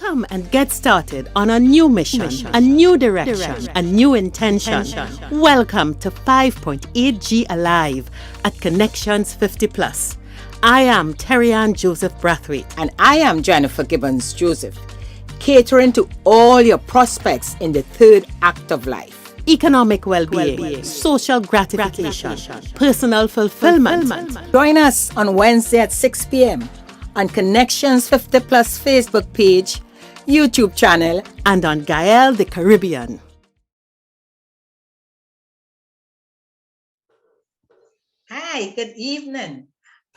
come and get started on a new mission, a new direction, a new intention. Welcome to 5.8G Alive at Connections 50 Plus. I am Terry-Ann Joseph Brathwaite. And I am Jennifer Gibbons Joseph, catering to all your prospects in the third act of life. Economic well-being, social gratification, personal fulfillment. Join us on Wednesday at 6 p.m. on Connections 50 Plus Facebook page, YouTube channel, and on Gael the Caribbean. Hi, good evening,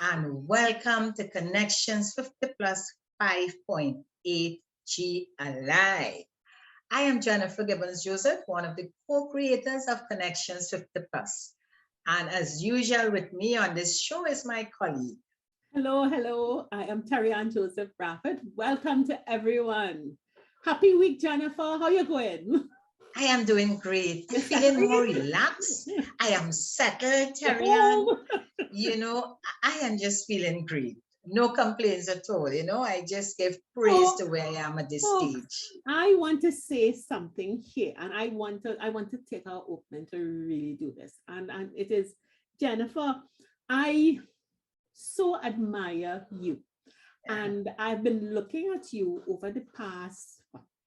and welcome to Connections 50 Plus 5.8G Alive. I am Jennifer Gibbons Joseph, one of the co-creators of Connections 50 Plus. And as usual, with me on this show is my colleague. Hello. I am Terry-Ann Joseph Brathwaite. Welcome to everyone. Happy week, Jennifer. How you going? I am doing great. I'm feeling more relaxed. I am settled, Terry-Ann. You know, I am just feeling great. No complaints at all. You know, I just give praise to where I am at this stage. I want to say something here, and I want to take our opening to really do this. And it is, Jennifer, I so admire you. And I've been looking at you over the past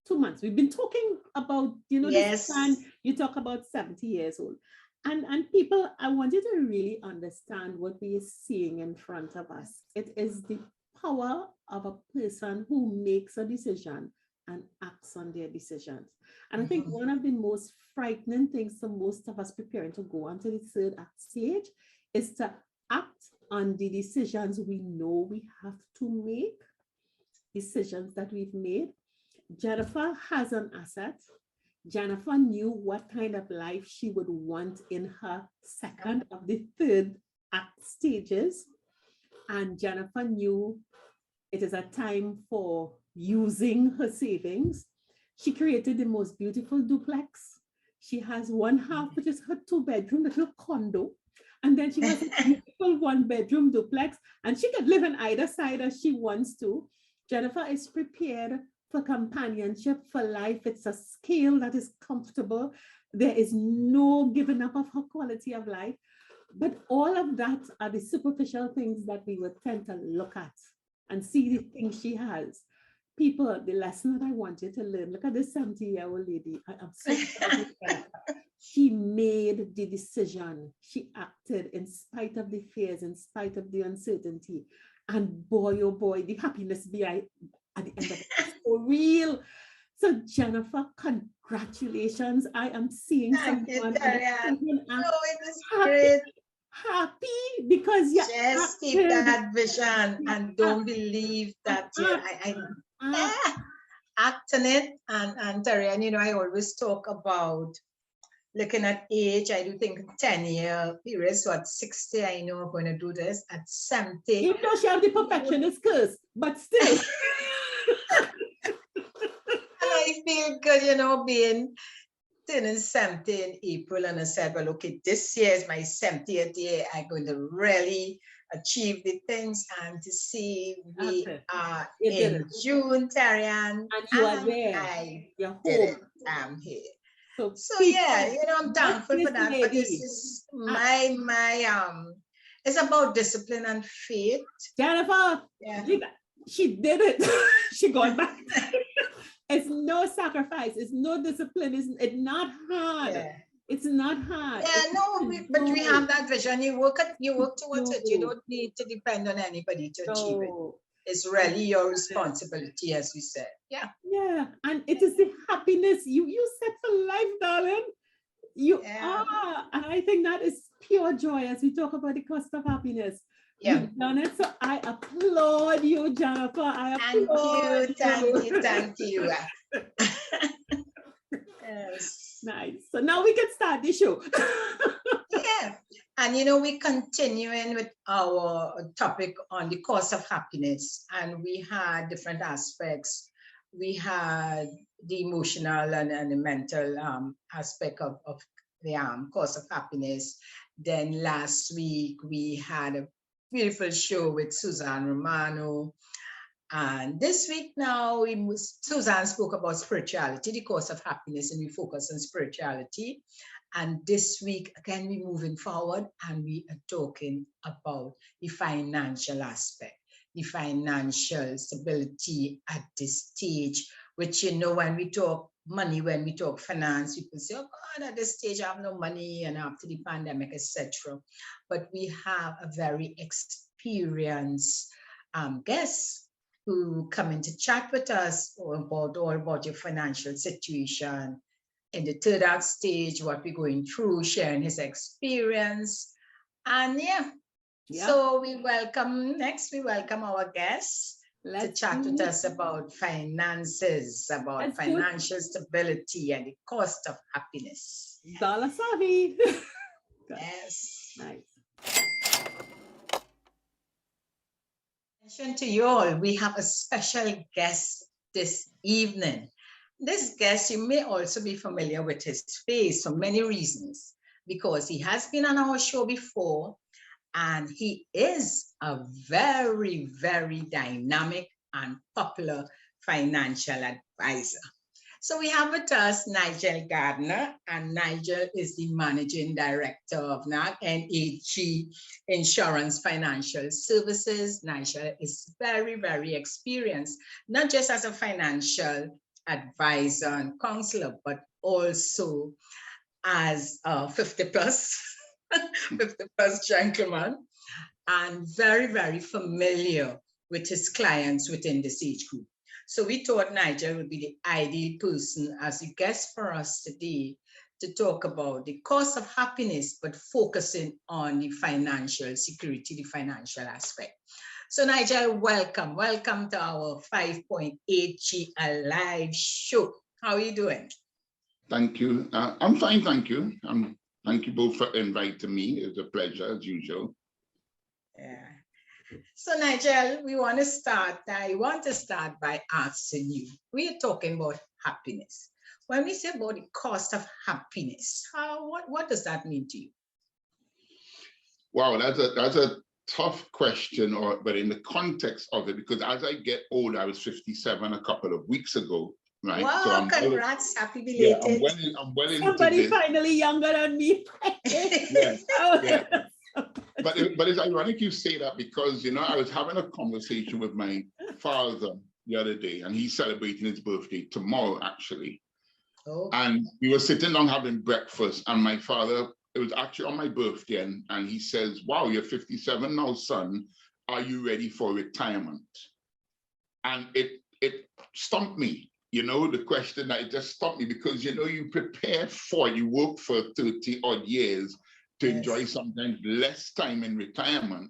2 months. We've been talking about, this plan. You talk about 70 years old. And people, I want you to really understand what we are seeing in front of us. It is the power of a person who makes a decision and acts on their decisions. And I think one of the most frightening things for most of us preparing to go on to the third act stage is to act on the decisions we know we have to make, decisions that we've made. Jennifer has an asset. Jennifer knew what kind of life she would want in her second of the third act stages. And Jennifer knew it is a time for using her savings. She created the most beautiful duplex. She has one half, which is her 2-bedroom little condo. And then she has a beautiful 1-bedroom duplex. And she could live on either side as she wants to. Jennifer is prepared for companionship, for life. It's a scale that is comfortable. There is no giving up of her quality of life. But all of that are the superficial things that we would tend to look at and see the things she has. People, the lesson that I want you to learn, look at this 70-year-old lady. I am so proud of her. She made the decision. She acted in spite of the fears, in spite of the uncertainty. And boy, oh boy, the happiness behind at the end of it. For real. So Jennifer, congratulations. I am seeing Thank someone you, it is great. Happy because you just keep that vision and don't believe that act on it. And Terry, and I always talk about looking at age. I do think 10-year period. So at 60, I know I'm going to do this. At 70. Even though she have the perfectionist curse, but still. I feel good, being turning 70 in April. And I said, well, okay, this year is my 70th year. I'm going to really achieve the things, and to see we are in June, Terry-Ann. And you are there. I You're did home. it. I'm here. So yeah, I'm thankful for that. But this is it's about discipline and faith. Jennifer, she did it. She got back. It's no sacrifice. It's no discipline. It's not hard. Yeah. It's not hard. Yeah, but we have that vision. You work towards it. You don't need to depend on anybody to achieve it. It's really your responsibility, as we said. Yeah. Yeah, and it is the happiness you set for life, darling. You are, and I think that is pure joy as we talk about the cost of happiness. Yeah. You've done it, so I applaud you, Jennifer. Thank you. Yes. Nice. So now we can start the show. Yeah. And we're continuing with our topic on the cost of happiness. And we had different aspects. We had the emotional and the mental aspect of the cost of happiness. Then last week we had a beautiful show with Suzanne Romano. And this week now, Suzanne spoke about spirituality, the course of happiness, and we focus on spirituality. And this week, again, we're moving forward and we are talking about the financial aspect, the financial stability at this stage, which, you know, when we talk money, when we talk finance, people say, oh God, at this stage, I have no money, and after the pandemic, etc. But we have a very experienced guest who come in to chat with us about all about your financial situation in the third act stage, what we're going through, sharing his experience. And yeah. So we welcome our guest to chat with us about finances, about financial stability and the cost of happiness. Dollar savvy. Yes. Nice. To you all, we have a special guest this evening. This guest, you may also be familiar with his face for many reasons, because he has been on our show before, and he is a very, very dynamic and popular financial advisor. So we have with us Nigel Gardner, and Nigel is the Managing Director of NAG Insurance Financial Services. Nigel is very, very experienced, not just as a financial advisor and counselor, but also as a 50 plus gentleman, and very, very familiar with his clients within this age group. So we thought Nigel would be the ideal person as a guest for us today to talk about the cost of happiness, but focusing on the financial security, the financial aspect. So Nigel, welcome. Welcome to our 5.8G Alive show. How are you doing? Thank you. I'm fine, thank you. Thank you both for inviting me. It's a pleasure, as usual. Yeah. So Nigel, I want to start by asking you, we are talking about happiness. When we say about the cost of happiness, what does that mean to you? Wow, that's a tough question, but in the context of it, because as I get older, I was 57 a couple of weeks ago, right? Wow, so congrats, happy belated. Yeah, I'm well Somebody into this. finally younger than me. Yeah. But it's ironic you say that, because, you know, I was having a conversation with my father the other day, and he's celebrating his birthday tomorrow, actually. Oh. And we were sitting down having breakfast, and my father, it was actually on my birthday, and he says, wow, you're 57 now, son. Are you ready for retirement? And it stumped me, you know, the question that it just stumped me, because, you know, you work for 30 odd years to enjoy sometimes less time in retirement.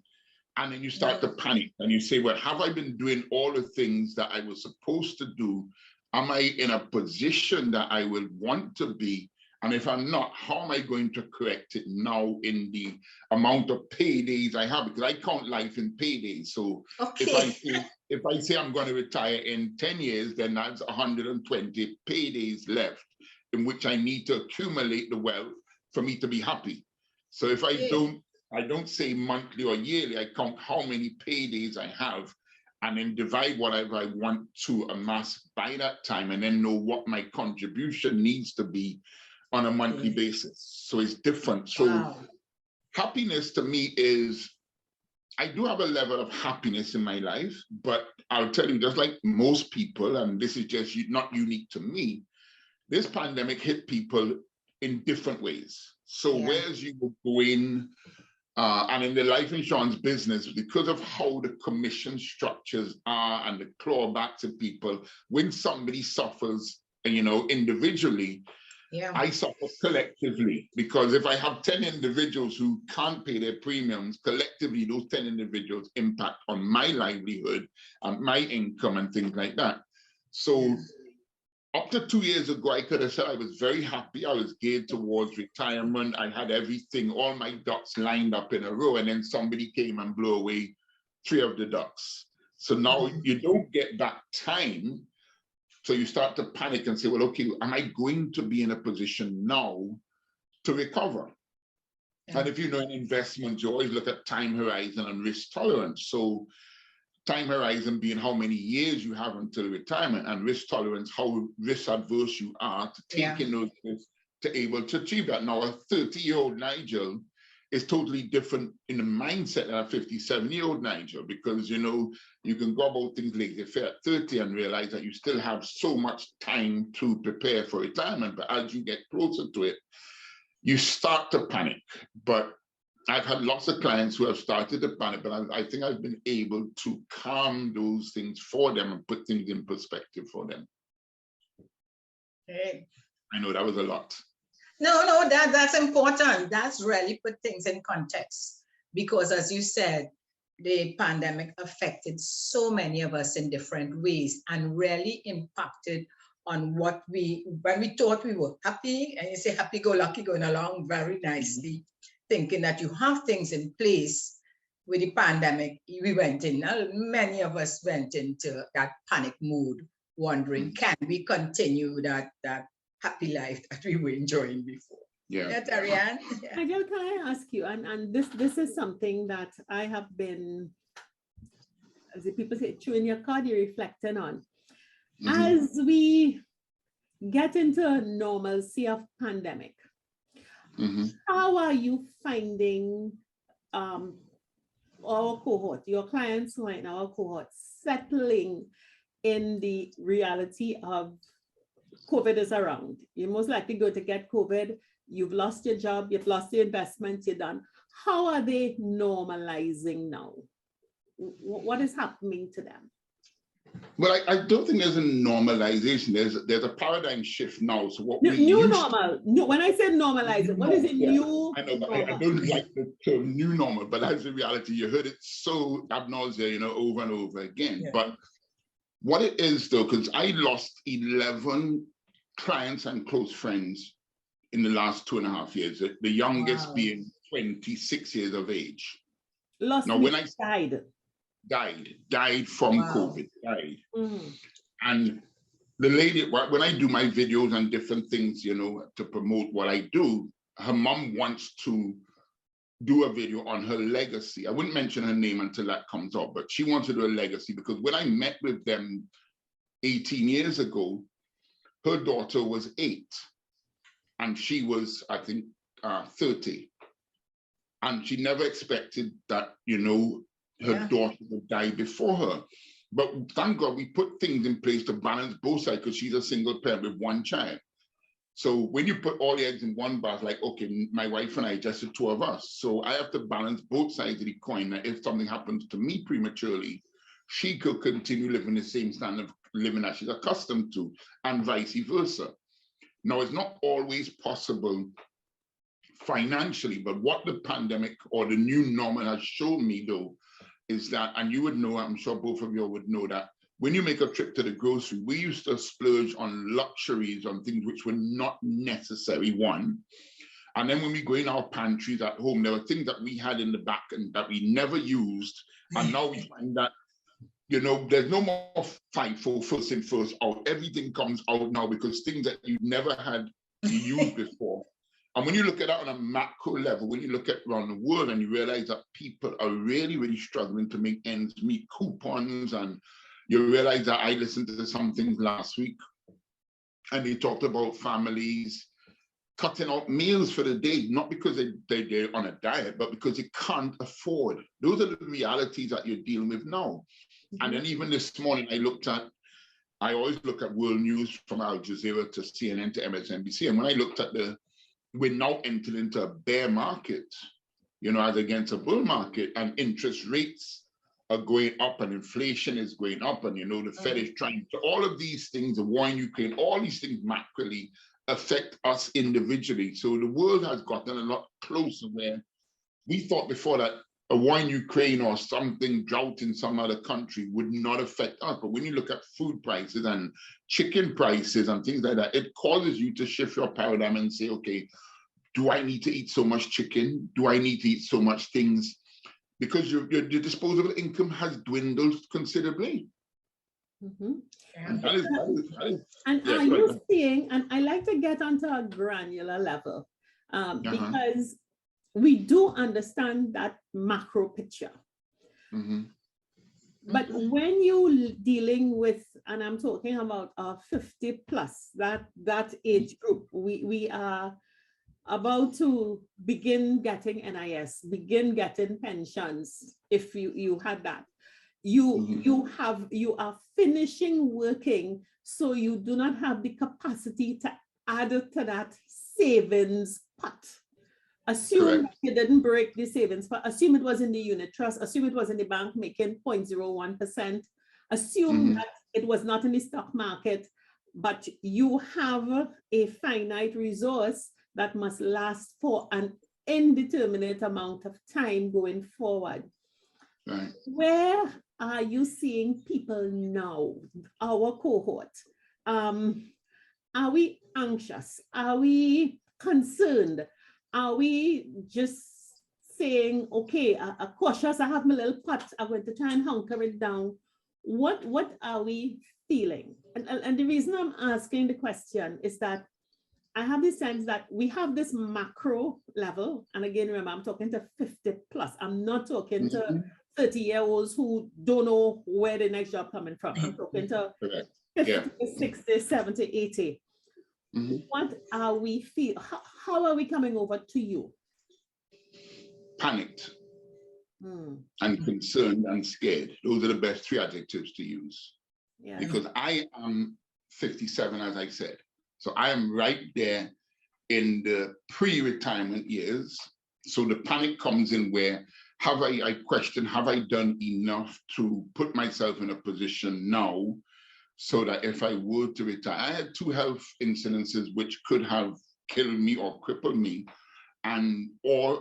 And then you start to panic and you say, well, have I been doing all the things that I was supposed to do? Am I in a position that I will want to be? And if I'm not, how am I going to correct it now in the amount of paydays I have? Because I count life in paydays. So if I say I'm going to retire in 10 years, then that's 120 paydays left in which I need to accumulate the wealth for me to be happy. So if I don't say monthly or yearly, I count how many paydays I have, and then divide whatever I want to amass by that time, and then know what my contribution needs to be on a monthly basis. So it's different. So happiness to me is, I do have a level of happiness in my life, but I'll tell you, just like most people, and this is just not unique to me, this pandemic hit people in different ways. So whereas you were going, and in the life insurance business, because of how the commission structures are and the clawbacks of people, when somebody suffers, you know, individually, I suffer collectively, because if I have 10 individuals who can't pay their premiums, collectively, those 10 individuals impact on my livelihood and my income and things like that. So up to 2 years ago, I could have said I was very happy. I was geared towards retirement. I had everything, all my ducks lined up in a row, and then somebody came and blew away 3 of the ducks. So now you don't get that time. So you start to panic and say, well, okay, am I going to be in a position now to recover? And if you know in investment, you always look at time horizon and risk tolerance. So time horizon being how many years you have until retirement, and risk tolerance, how risk adverse you are to taking those risks to able to achieve that. Now, a 30-year-old Nigel is totally different in the mindset than a 57-year-old Nigel, because, you know, you can go about things like if you're at 30 and realize that you still have so much time to prepare for retirement. But as you get closer to it, you start to panic. But I've had lots of clients who have started to panic, but I think I've been able to calm those things for them and put things in perspective for them. Okay. I know that was a lot. No, that's important. That's really put things in context, because as you said, the pandemic affected so many of us in different ways and really impacted on what when we thought we were happy, and you say happy-go-lucky, going along very nicely, thinking that you have things in place. With the pandemic, many of us went into that panic mode, wondering, can we continue that happy life that we were enjoying before? Yeah. Tarian? Nigel, can I ask you, and this is something that I have been, as the people say, chewing your card, you're reflecting on. As we get into normalcy of pandemic, how are you finding our cohort, your clients who are in our cohort, settling in the reality of COVID is around? You're most likely going to get COVID. You've lost your job, you've lost your investment, you're done. How are they normalizing now? What is happening to them? Well, I don't think there's a normalization. There's a paradigm shift now. So what new normal. No, when I said normalizing, what is it? New? I know, but I don't like the term new normal. But that's the reality. You heard it so ad nauseam, you know, over and over again. Yeah. But what it is, though, because I lost 11 clients and close friends in the last 2.5 years. The youngest being 26 years of age. Lost. Now, when I died from COVID, died. And the lady, when I do my videos and different things, you know, to promote what I do, her mom wants to do a video on her legacy. I wouldn't mention her name until that comes up, but she wants to do a legacy, because when I met with them 18 years ago, her daughter was 8 and she was, I think, 30. And she never expected that, you know, her daughter would die before her. But thank God we put things in place to balance both sides, because she's a single parent with 1 child. So when you put all the eggs in one basket, like, okay, my wife and I, just the 2 of us. So I have to balance both sides of the coin, that if something happens to me prematurely, she could continue living the same standard of living that she's accustomed to, and vice versa. Now, it's not always possible financially, but what the pandemic or the new normal has shown me, though, is that, and you would know, I'm sure both of you would know, that when you make a trip to the grocery, we used to splurge on luxuries, on things which were not necessary, one. And then when we go in our pantries at home, there were things that we had in the back and that we never used. And now we find that, you know, there's no more fight for first in, first out. Everything comes out now because things that you never had used before. And when you look at that on a macro level, when you look at around the world and you realize that people are really, really struggling to make ends meet, coupons, and you realize that I listened to some things last week and they talked about families cutting out meals for the day, not because they're on a diet, but because they can't afford. Those are the realities that you're dealing with now. And then even this morning, I always look at world news from Al Jazeera to CNN to MSNBC. And when I looked at we're now entering into a bear market, you know, as against a bull market, and interest rates are going up and inflation is going up, and, you know, the Fed is trying to, all of these things, the war in Ukraine, all these things macroly affect us individually. So the world has gotten a lot closer, where we thought before that a war in Ukraine or something, drought in some other country would not affect us. But when you look at food prices and chicken prices and things like that, it causes you to shift your paradigm and say, okay, do I need to eat so much chicken? Do I need to eat so much things? Because your disposable income has dwindled considerably. And that is, and are you seeing, and I like to get onto a granular level, because we do understand that macro picture. But when you dealing with, and I'm talking about 50 plus, that age group, we are about to begin getting NIS, begin getting pensions. If you had that, you are finishing working, so you do not have the capacity to add to that savings pot. Assume Correct. you didn't break the savings pot. Assume it was in the unit trust. Assume it was in the bank making 0.01%. Assume that it was not in the stock market, but you have a finite resource that must last for an indeterminate amount of time going forward. Right. Where are you seeing people now, our cohort? Are we anxious? Are we concerned? Are we just saying, okay, cautious, I have my little pot, I'm going to try and hunker it down? What are we feeling? And the reason I'm asking the question is that I have the sense that we have this macro level. And again, remember, I'm talking to 50 plus. I'm not talking to 30-year-olds who don't know where the next job coming from. I'm talking to 50, 60, 70, 80. What are we feel? How are we coming over to you? Panicked and concerned and scared. Those are the best three adjectives to use. Yes. Because I am 57, as I said. So I am right there in the pre-retirement years. So the panic comes in where I question, have I done enough to put myself in a position now so that if I were to retire, I had 2 health incidences which could have killed me or crippled me, and or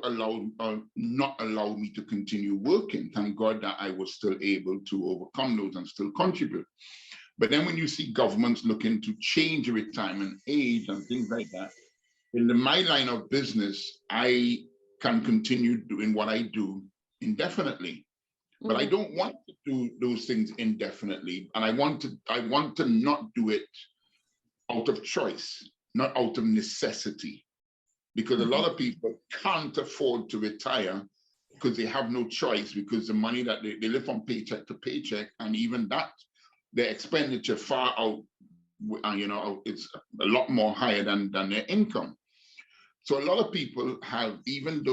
not allow me to continue working. Thank God that I was still able to overcome those and still contribute. But then when you see governments looking to change the retirement age and things like that, in my line of business, I can continue doing what I do indefinitely. But I don't want to do those things indefinitely. And I want to not do it out of choice, not out of necessity. Because a lot of people can't afford to retire because they have no choice, because the money that they live from paycheck to paycheck, and even that, their expenditure far out, it's a lot more higher than their income. So a lot of people have, even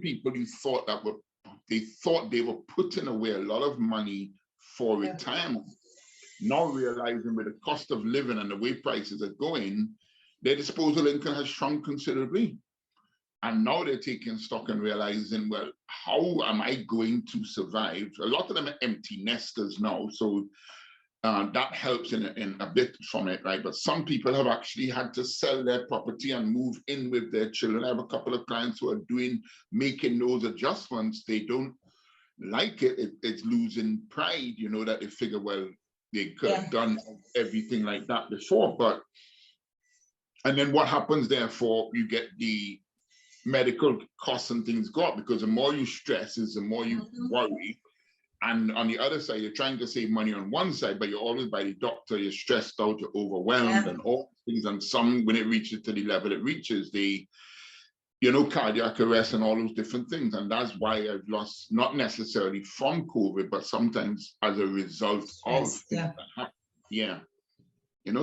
people who thought they were putting away a lot of money for retirement, now realizing with the cost of living and the way prices are going, their disposable income has shrunk considerably. And now they're taking stock and realizing, well, how am I going to survive? A lot of them are empty nesters now, so that helps in a bit from it, right? But some people have actually had to sell their property and move in with their children. I have a couple of clients who are making those adjustments. They don't like it. It's losing pride, that they figure, well, they could have done everything like that before. And then what happens, therefore, you get the medical costs and things go up, because the more you stress is the more you worry. And on the other side, you're trying to save money on one side, but you're always by the doctor, you're stressed out, you're overwhelmed and all things. And some, when it reaches to the level it reaches, cardiac arrest and all those different things. And that's why I've lost, not necessarily from COVID, but sometimes as a result of things that happen. Yeah.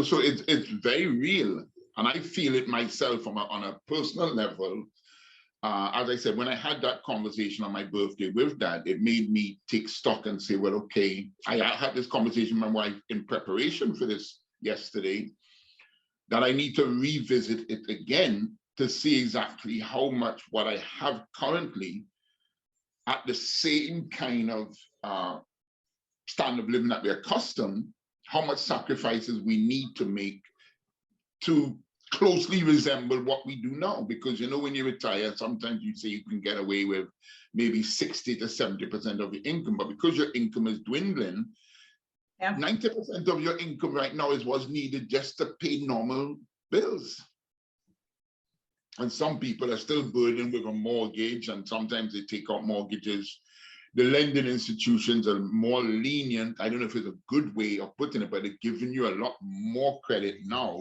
So it's very real. And I feel it myself on a personal level. As I said, when I had that conversation on my birthday with Dad, it made me take stock and say, well, okay, I had this conversation with my wife in preparation for this yesterday, that I need to revisit it again to see exactly how much what I have currently at the same kind of standard of living that we're accustomed, how much sacrifices we need to make to closely resemble what we do now. Because when you retire, sometimes you say you can get away with maybe 60 to 70% of your income, but because your income is dwindling, 90% of your income right now is what's needed just to pay normal bills. And some people are still burdened with a mortgage, and sometimes they take out mortgages. The lending institutions are more lenient. I don't know if it's a good way of putting it, but they're giving you a lot more credit now.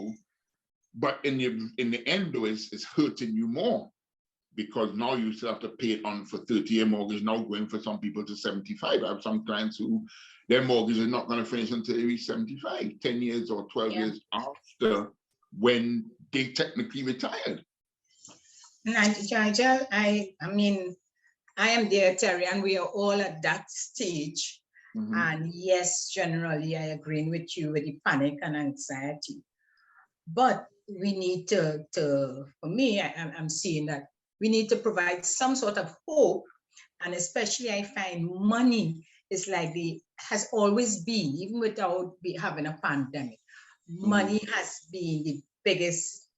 But in the end, though, it's hurting you more, because now you still have to pay it on for 30-year mortgage, now going for some people to 75. I have some clients who their mortgage is not going to finish until they reach 75, 10 years or 12 years after when they technically retired. And Jaja, I mean, I am there, Terry, and we are all at that stage. And yes, generally, I agree with you with the panic and anxiety. But we need to for me, I'm seeing that we need to provide some sort of hope. And especially I find money is like has always been, even without having a pandemic, money has been the biggest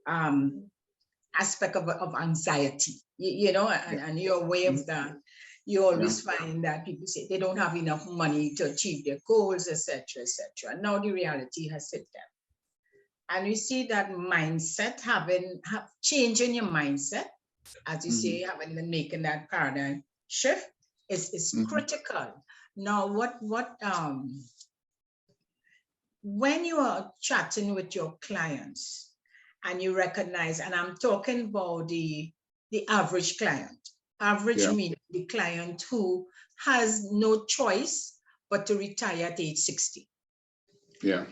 aspect of anxiety, you know, and you're aware of that. You always find that people say they don't have enough money to achieve their goals, etc., etc. Now the reality has hit them. And we see that mindset, changing your mindset, as you say, making that paradigm shift is critical. Now, when you are chatting with your clients and you recognize, and I'm talking about the average client, meaning the client who has no choice but to retire at age 60. Yeah.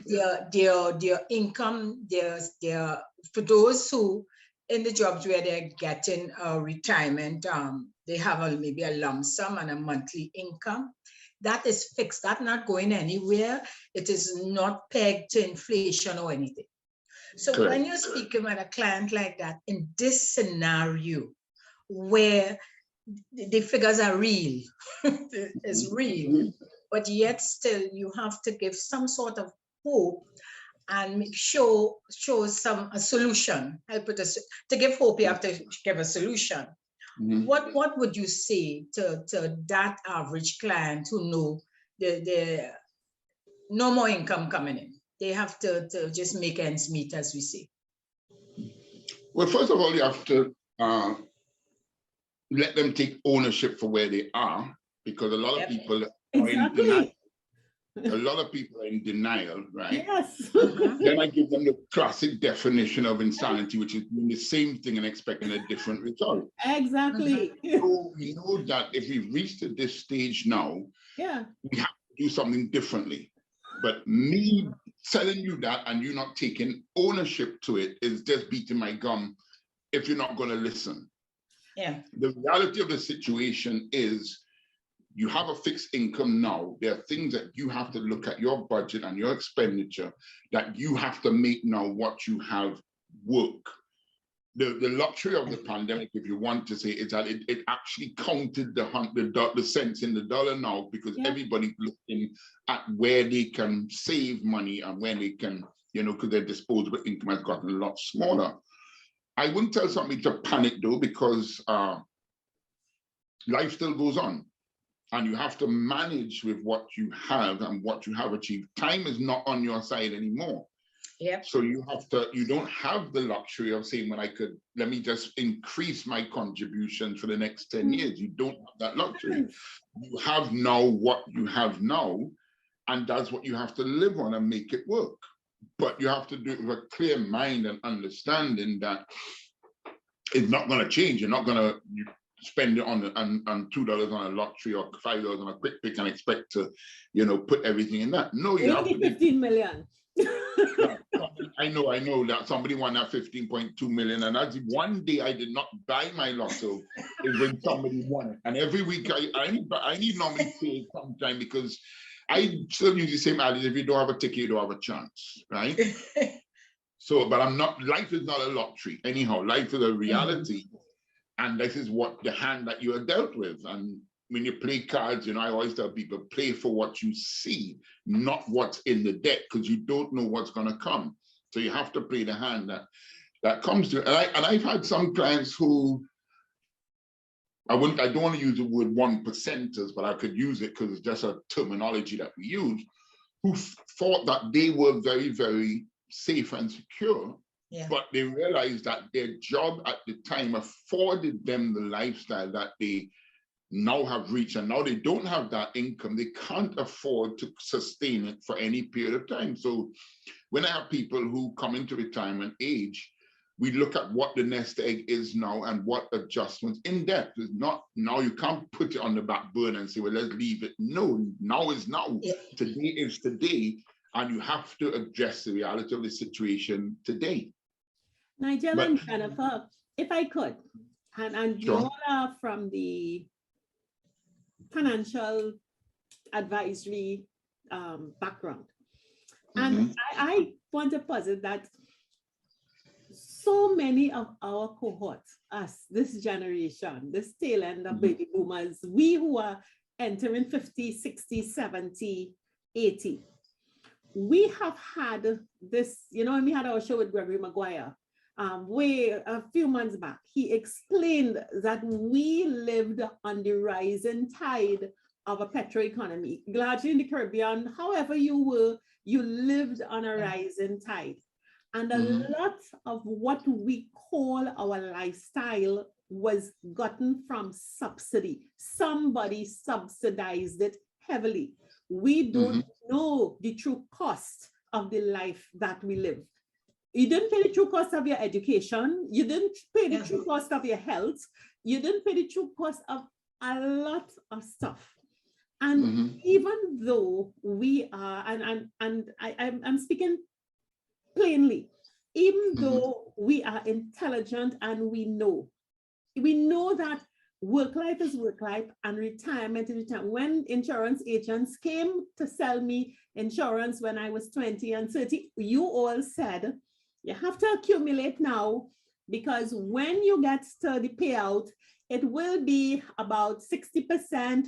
Their income, for those who in the jobs where they're getting a retirement, they have maybe a lump sum and a monthly income. That is fixed. That's not going anywhere. It is not pegged to inflation or anything. So Correct. When you're speaking with a client like that, in this scenario where the figures are real, it's real, but yet still you have to give some sort of hope and show a solution. To give hope, you have to give a solution. What would you say to that average client who know the no more income coming in? They have to just make ends meet, as we say. Well, first of all, you have to let them take ownership for where they are, because a lot of people are in denial. A lot of people are in denial, right? Yes. Then I give them the classic definition of insanity, which is doing the same thing and expecting a different result. Exactly. So we know that if we've reached to this stage now, we have to do something differently. But me telling you that and you not taking ownership to it is just beating my gum if you're not going to listen. Yeah. The reality of the situation is you have a fixed income now. There are things that you have to look at your budget and your expenditure that you have to make now what you have work. The luxury of the pandemic, if you want to say, is that it actually counted the cents in the dollar now, because everybody's looking at where they can save money and where they can, because their disposable income has gotten a lot smaller. I wouldn't tell somebody to panic though, because life still goes on. And you have to manage with what you have and what you have achieved. Time is not on your side anymore. Yep. So you don't have the luxury of saying, let me just increase my contribution for the next 10 years. You don't have that luxury. You have now what you have now, and that's what you have to live on and make it work. But you have to do it with a clear mind and understanding that it's not going to change. You're not going to spend it on $2 on a lottery or $5 on a quick pick and expect to, put everything in that. No, you have to 15 million. I know that somebody won that 15.2 million, and that's one day I did not buy my lotto is when somebody won it. And every week I need normally pay sometime, because I still use the same adage: if you don't have a ticket, you don't have a chance, right? So, but life is not a lottery anyhow. Life is a reality. And this is what the hand that you are dealt with. And when you play cards, I always tell people, play for what you see, not what's in the deck, because you don't know what's going to come. So you have to play the hand that comes to you. And I've had some clients who, I don't want to use the word 1%ers, but I could use it because it's just a terminology that we use, who thought that they were very, very safe and secure. Yeah. But they realized that their job at the time afforded them the lifestyle that they now have reached, and now they don't have that income. They can't afford to sustain it for any period of time. So when I have people who come into retirement age, we look at what the nest egg is now and what adjustments in depth is not now. You can't put it on the back burner and say, well, let's leave it. No, now is now. Yeah. Today is today. And you have to address the reality of the situation today. Nigel and Jennifer, if I could, and you Sure. all are from the financial advisory background. And I want to posit that so many of our cohorts, us, this generation, this tail end of baby boomers, we who are entering 50, 60, 70, 80, we have had this, you know, and we had our show with Gregory Maguire way a few months back. He explained that we lived on the rising tide of a petro economy, largely in the Caribbean. However you were, you lived on a rising tide. And a lot of what we call our lifestyle was gotten from subsidy. Somebody subsidized it heavily. We don't know the true cost of the life that we live. You didn't pay the true cost of your education. You didn't pay the true cost of your health. You didn't pay the true cost of a lot of stuff. And even though we are, I'm speaking plainly, even though we are intelligent and we know that work life is work life and retirement is retirement. When insurance agents came to sell me insurance when I was 20 and 30, you all said, you have to accumulate now because when you get to the payout, it will be about 60%,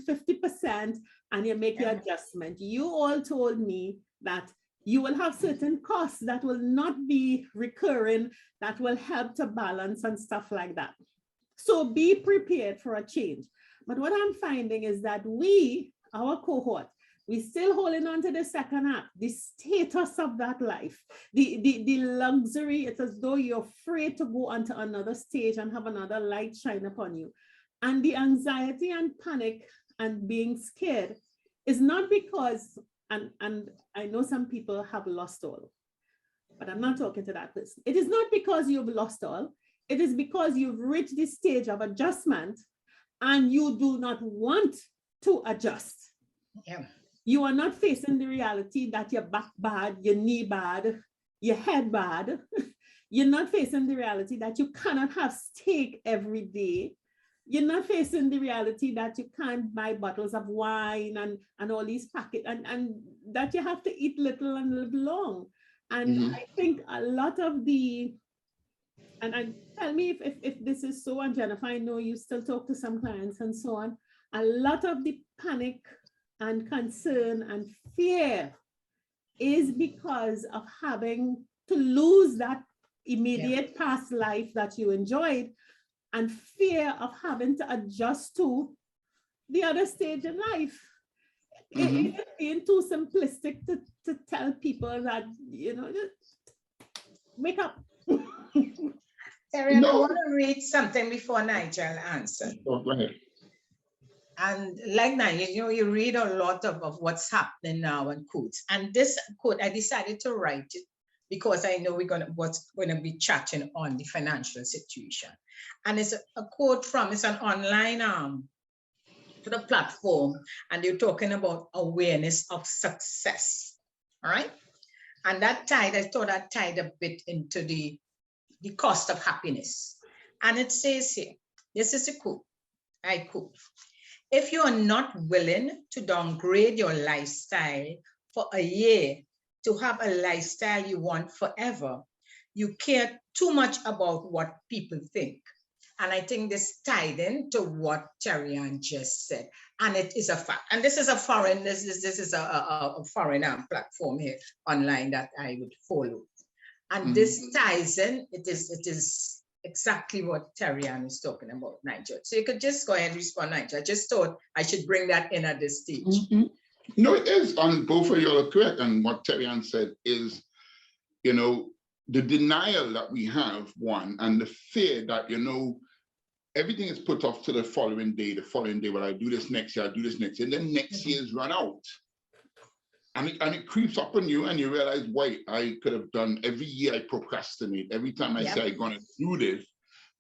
50%, and you make your adjustment. You all told me that you will have certain costs that will not be recurring, that will help to balance and stuff like that. So be prepared for a change. But what I'm finding is that we, our cohort, we still holding on to the second act, the status of that life, the luxury. It's as though you're afraid to go onto another stage and have another light shine upon you. And the anxiety and panic and being scared is not because, and I know some people have lost all, but I'm not talking to that person. It is not because you've lost all. It is because you've reached this stage of adjustment and you do not want to adjust. Yeah. You are not facing the reality that your back bad, your knee bad, your head bad. You're not facing the reality that you cannot have steak every day. You're not facing the reality that you can't buy bottles of wine and all these packets and that you have to eat little and live long. And I think a lot of the, and tell me if this is so, and Jennifer, I know you still talk to some clients and so on, a lot of the panic and concern and fear is because of having to lose that immediate past life that you enjoyed and fear of having to adjust to the other stage in life. It is being too simplistic to tell people that, you know, just wake up. Arian, I want to read something before Nigel answers. Oh, go ahead. And like Nigel, you know, you read a lot of what's happening now and quotes. And this quote, I decided to write it because I know what's going to be chatting on the financial situation. And it's a quote from, it's an online to the platform, and they're talking about awareness of success. All right. And I thought that tied a bit into the cost of happiness. And it says here, this is a quote, I quote, if you are not willing to downgrade your lifestyle for a year to have a lifestyle you want forever, you care too much about what people think. And I think this tied into what Terry-Ann just said. And it is a fact. And this is a foreign, this is a foreign platform here online that I would follow. And this ties in, it is exactly what Terry-Ann is talking about, Nigel. So you could just go ahead and respond, Nigel. I just thought I should bring that in at this stage. No, it is. And both of you are correct. And what Terry-Ann said is, you know, the denial that we have, one, and the fear that, you know, everything is put off to the following day, well, I do this next year, I do this next year, and then next year's run out. And it creeps up on you and you realize, wait, I could have done, every year I procrastinate. Every time I say I'm going to do this,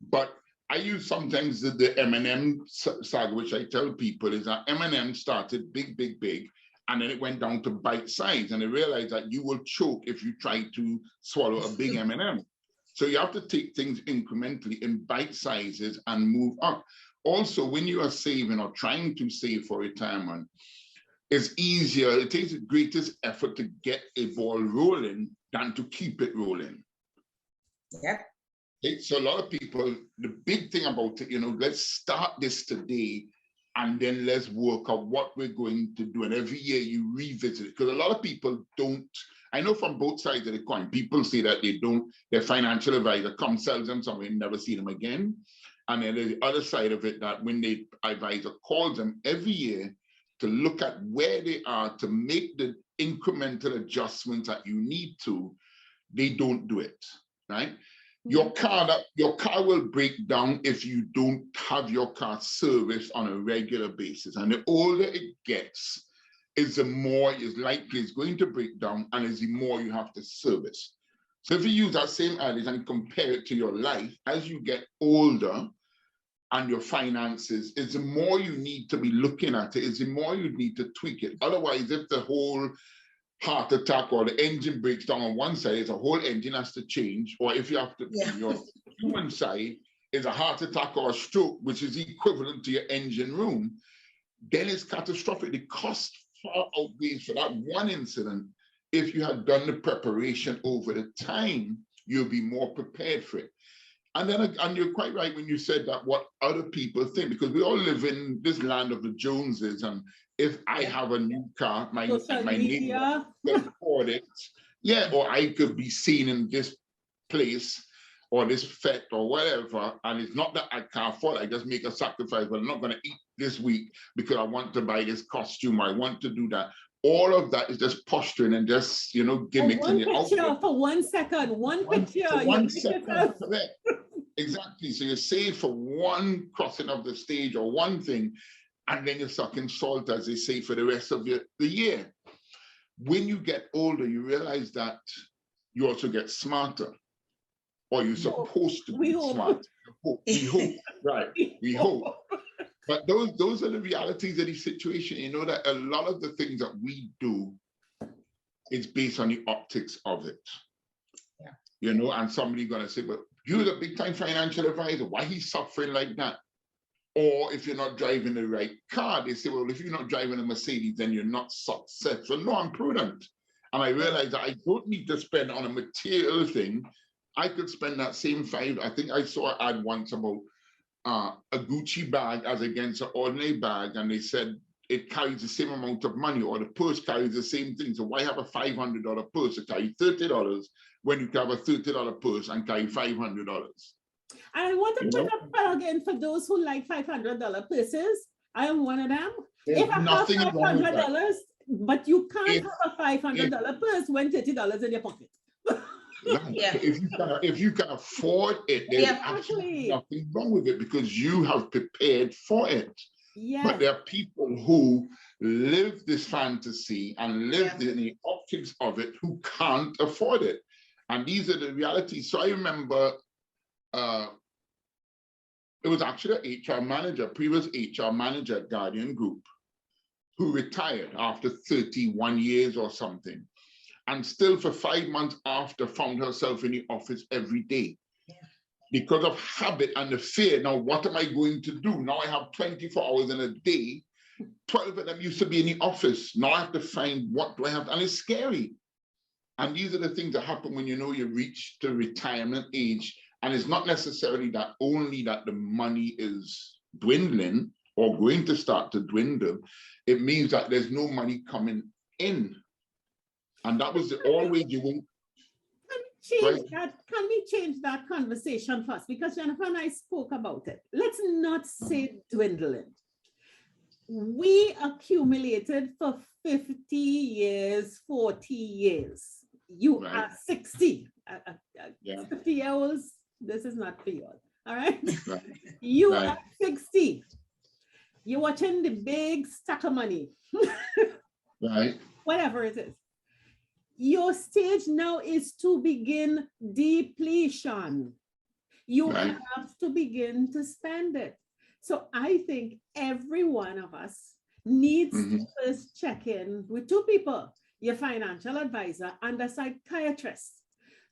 but I use sometimes the M&M saga, which I tell people is that M&M started big, big, big, and then it went down to bite size. And I realized that you will choke if you try to swallow a big M&M. So you have to take things incrementally in bite sizes and move up. Also, when you are saving or trying to save for retirement, it's easier, it takes the greatest effort to get a ball rolling than to keep it rolling. Yep. Okay, so a lot of people, the big thing about it, let's start this today and then let's work out what we're going to do. And every year you revisit it, because a lot of people don't, I know from both sides of the coin, people say that they don't, their financial advisor comes, sells them somewhere and never see them again. And then there's the other side of it, that when the advisor calls them every year to look at where they are, to make the incremental adjustments that you need to, they don't do it, right? Your car will break down if you don't have your car serviced on a regular basis. And the older it gets, is the more is likely it's going to break down, and is the more you have to service. So if you use that same adage and compare it to your life, as you get older and your finances, it's the more you need to be looking at it, it's the more you need to tweak it. Otherwise, if the whole heart attack or the engine breaks down on one side, it's a whole engine has to change. Or if you have to, your human side is a heart attack or a stroke, which is equivalent to your engine room, then it's catastrophic. The cost far outweighs for that one incident. If you had done the preparation over the time, you'll be more prepared for it. And then, and you're quite right when you said that what other people think, because we all live in this land of the Joneses, and if I have a new car, my neighbor can afford it. Yeah, or I could be seen in this place or this fete or whatever, and it's not that I can't afford it, I just make a sacrifice, but I'm not going to eat this week because I want to buy this costume, I want to do that. All of that is just posturing and just, gimmicks. One picture for 1 second, one picture. For 1 second, correct. Exactly. So you save for one crossing of the stage or one thing, and then you're sucking salt, as they say, for the rest of the year. When you get older, you realize that you also get smarter, or you're supposed to be smart. We hope, right? We hope. But those are the realities of the situation. You know that a lot of the things that we do is based on the optics of it. Yeah. And somebody's gonna say, "Well, you're the big time financial advisor. Why he's suffering like that?" Or if you're not driving the right car, they say, "Well, if you're not driving a Mercedes, then you're not successful." No, I'm prudent, and I realize that I don't need to spend on a material thing. I could spend that same I think I saw an ad once about a Gucci bag as against an ordinary bag, and they said it carries the same amount of money, or the purse carries the same thing. So why have a $500 purse to carry $30 when you can have a $30 purse and carry $500? And I want to put a plug in for those who like $500 purses. I am one of them. If I have $500, but you can't have a $500 purse when $30 in your pocket. Right. Yeah. So if you can afford it, there's actually nothing wrong with it, because you have prepared for it. Yes. But there are people who live this fantasy and live in the optics of it who can't afford it. And these are the realities. So I remember it was actually an previous HR manager at Guardian Group, who retired after 31 years or something, and still for 5 months after found herself in the office every day. Because of habit and the fear. Now, what am I going to do? Now I have 24 hours in a day. 12 of them used to be in the office. Now I have to find what do I have, and it's scary. And these are the things that happen when you reach the retirement age. And it's not necessarily that only that the money is dwindling or going to start to dwindle. It means that there's no money coming in. And that was always you won't. Can we change that conversation first? Because Jennifer and I spoke about it. Let's not say dwindling. We accumulated for 50 years, 40 years. You are 60. 50-year-olds, this is not for you. All right? You are 60. You're watching the big stack of money. Right. whatever it is. Your stage now is to begin depletion. You Right. have to begin to spend it. So I think every one of us needs to first check in with two people, your financial advisor and a psychiatrist,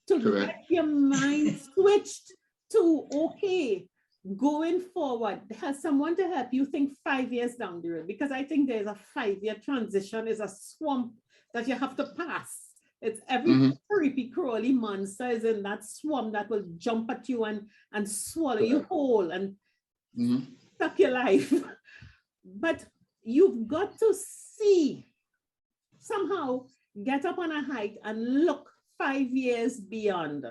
to Correct. get your mind switched to, okay, going forward, has someone to help you think 5 years down the road, because I think there's a 5-year transition, is a swamp that you have to pass. It's every creepy crawly monster is in that swamp that will jump at you and swallow you whole and suck your life. But you've got to see, somehow get up on a height and look 5 years beyond.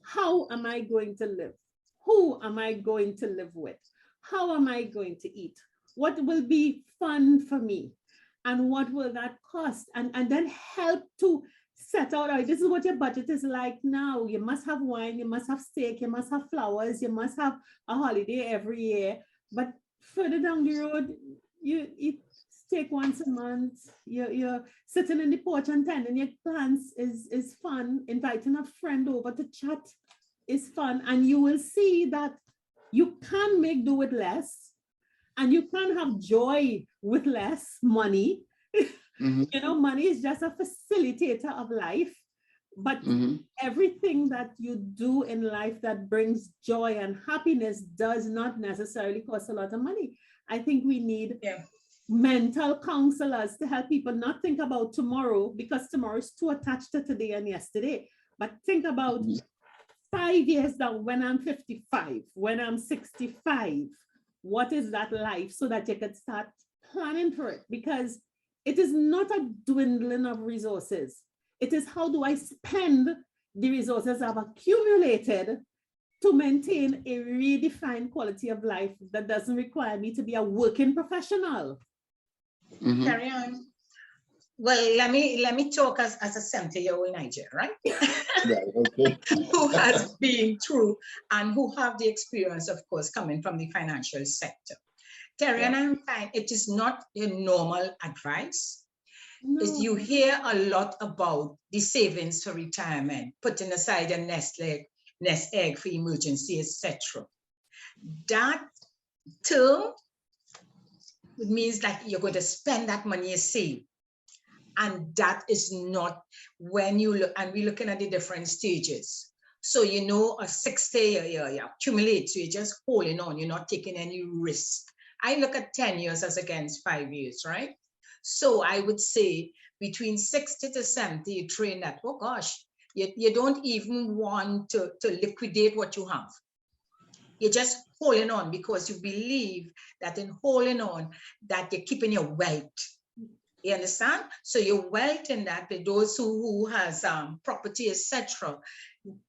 How am I going to live? Who am I going to live with? How am I going to eat? What will be fun for me? And what will that cost? And then help to set out, this is what your budget is like now. You must have wine, you must have steak, you must have flowers, you must have a holiday every year. But further down the road, you eat steak once a month, you're sitting in the porch and tending your plants is fun. Inviting a friend over to chat is fun. And you will see that you can make do with less, and you can have joy with less money. You know, money is just a facilitator of life, but everything that you do in life that brings joy and happiness does not necessarily cost a lot of money. I think we need mental counselors to help people not think about tomorrow, because tomorrow is too attached to today and yesterday, but think about 5 years down, when I'm 55, when I'm 65, what is that life, so that you can start planning for it. Because it is not a dwindling of resources. It is, how do I spend the resources I've accumulated to maintain a redefined quality of life that doesn't require me to be a working professional. Carry on. Well, let me talk as a 70-year-old Nigerian, right? Who has been through and who have the experience, of course, coming from the financial sector. Terry, and I find it is not a normal advice. No. You hear a lot about the savings for retirement, putting aside a nest egg for emergency, etc. That term means that you're going to spend that money you save. And that is not when you look, and we're looking at the different stages. So, you know, a 60 you accumulate, so you're just holding on, you're not taking any risk. I look at 10 years as against 5 years, right? So I would say between 60 to 70, you train that, oh gosh, you don't even want to liquidate what you have. You're just holding on because you believe that in holding on, that you're keeping your wealth. You understand? So your wealth in that, those who has property, etc.,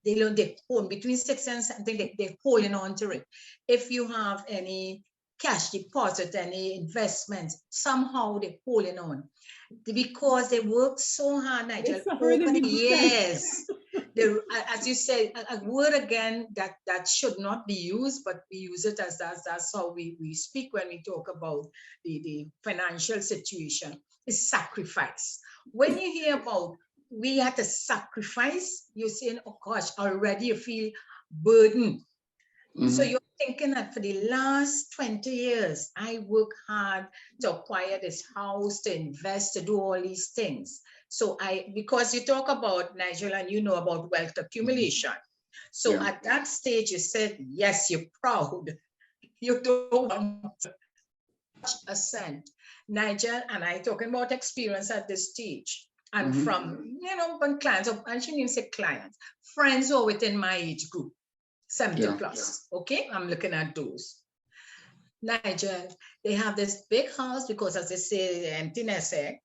they hold between 60 and 70, they're holding on to it. If you have any cash deposit, any investments, somehow they're holding on because they work so hard, Nigel, over the years. As you said, a word again that should not be used, but we use it as that's how we speak when we talk about the financial situation, is sacrifice. When you hear about we had to sacrifice, you're saying, oh gosh, already you feel burdened. So you're thinking that for the last 20 years, I work hard to acquire this house, to invest, to do all these things. So because you talk about, Nigel, and you know about wealth accumulation. So at that stage, you said, yes, you're proud. You don't want a cent. Nigel and I talking about experience at this stage. And from, you know, when clients, I shouldn't even say clients, friends who are within my age group. 70 plus, okay? I'm looking at those. Nigel, they have this big house because, as they say, emptiness egg.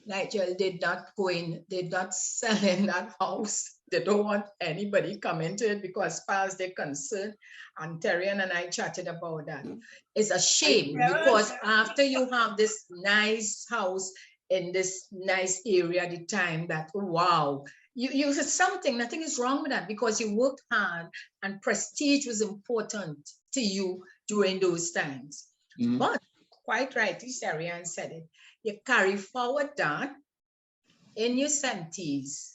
Nigel, they're not selling that house. They don't want anybody coming to it because as far as they're concerned, and Terrian and I chatted about that. It's a shame because after you have this nice house in this nice area, the time that, wow, you said something, nothing is wrong with that because you worked hard and prestige was important to you during those times. But quite rightly, Sarian said it. You carry forward that in your 70s.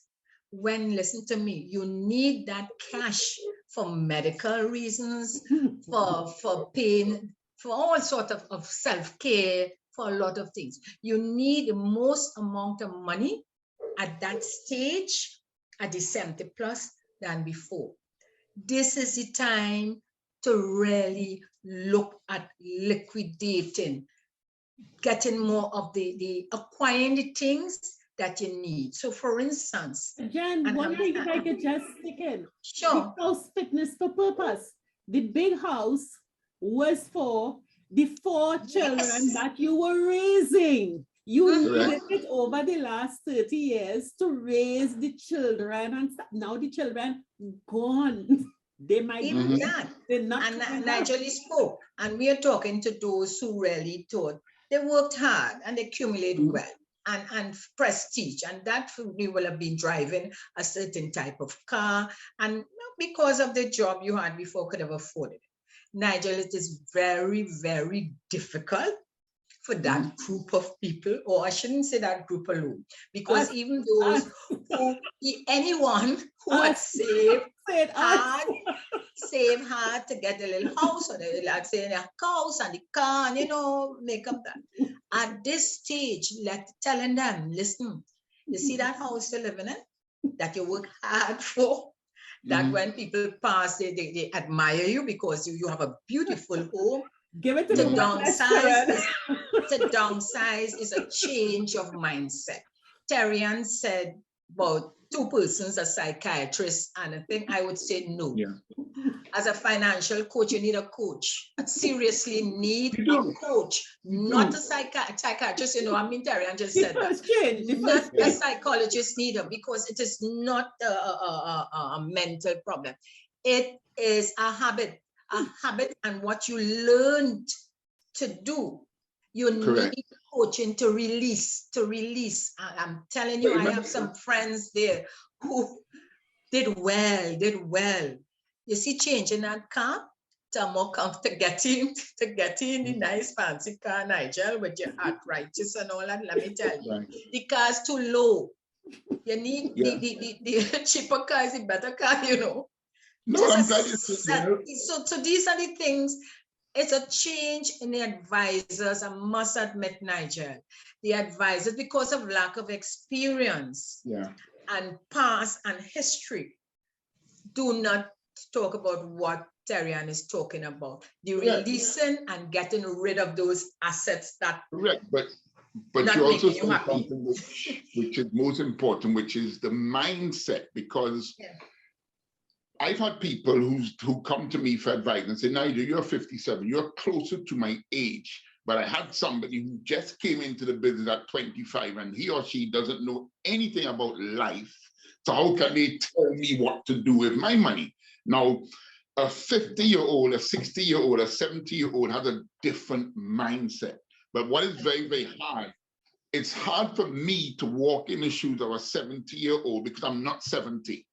When, listen to me, you need that cash for medical reasons, for pain, for all sort of self-care, for a lot of things. You need the most amount of money at that stage, at the 70 plus, than before. This is the time to really look at liquidating, getting more of the acquiring the things that you need. So for instance, Jen, one thing if I could just stick in. sure. The house fitness for purpose. The big house was for the 4 children that you were raising. You needed it over the last 30 years to raise the children, and now the children gone. They might Even that. They're not. And Nigel spoke, and we are talking to those who really thought they worked hard and they accumulated wealth and prestige, and that we will have been driving a certain type of car, and because of the job you had before could have afforded it. Nigel, it is very, very difficult for that group of people, or I shouldn't say that group alone, because even those anyone who had saved hard to get a little house, or they like saying a house and the car, and, you know, make up that. At this stage, telling them, listen, you see that house you're living in, that you work hard for, that when people pass, they admire you because you have a beautiful home. Give it to the the downsize. The downsize is a change of mindset. Terrian said about 2 persons, a psychiatrist, and I think I would say no. Yeah. As a financial coach, you need a coach. Seriously, need a coach, not a psychiatrist. You know, I mean, Terrian just said that. Not a psychologist neither, because it is not a mental problem. It is a habit, and what you learned to do. You need coaching to release. I'm telling you, I have some friends there who did well. You see, changing that car to more comfortable, getting the nice fancy car, Nigel, with your arthritis and all that. Let me tell you, the car's too low. You need the cheaper car is a better car, you know. No, I'm glad so these are the things. It's a change in the advisors, I must admit, Nigel. The advisors, because of lack of experience and past and history, do not talk about what Terrian is talking about. The releasing and getting rid of those assets that but you also said something which is most important, which is the mindset, because I've had people who come to me for advice and say, Nigel, you're 57, you're closer to my age. But I had somebody who just came into the business at 25, and he or she doesn't know anything about life. So how can they tell me what to do with my money? Now, a 50-year-old, a 60-year-old, a 70-year-old has a different mindset. But what is very, very hard, it's hard for me to walk in the shoes of a 70-year-old because I'm not 70.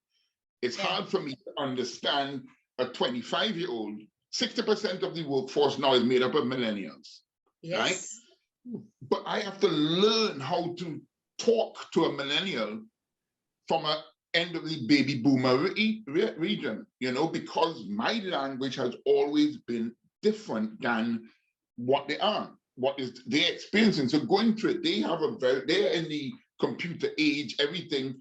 It's hard for me to understand a 25-year-old. 60% of the workforce now is made up of millennials, right? But I have to learn how to talk to a millennial from an end of the baby boomer region, you know, because my language has always been different than what they are, what is their experiencing. So going through it, they're in the computer age, everything.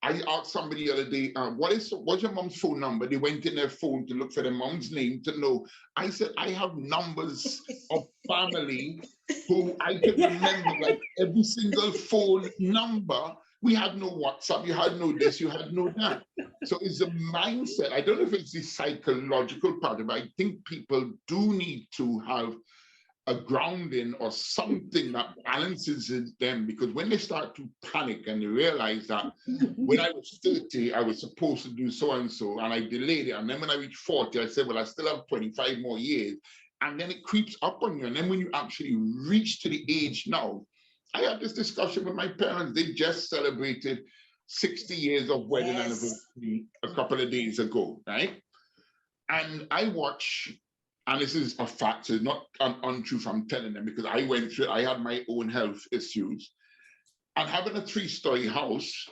I asked somebody the other day, what's your mom's phone number? They went in their phone to look for their mom's name to know. I said, I have numbers of family who I can remember, like every single phone number. We had no WhatsApp, you had no this, you had no that. So it's a mindset. I don't know if it's the psychological part of it, but I think people do need to have a grounding or something that balances them, because when they start to panic and they realize that when I was 30, I was supposed to do so-and-so, and I delayed it. And then when I reached 40, I said, well, I still have 25 more years. And then it creeps up on you. And then when you actually reach to the age now, I had this discussion with my parents. They just celebrated 60 years of wedding anniversary a couple of days ago, right? And I watch and this is a fact, so it's not an untruth, I'm telling them, because I went through it. I had my own health issues. And having a 3-story house,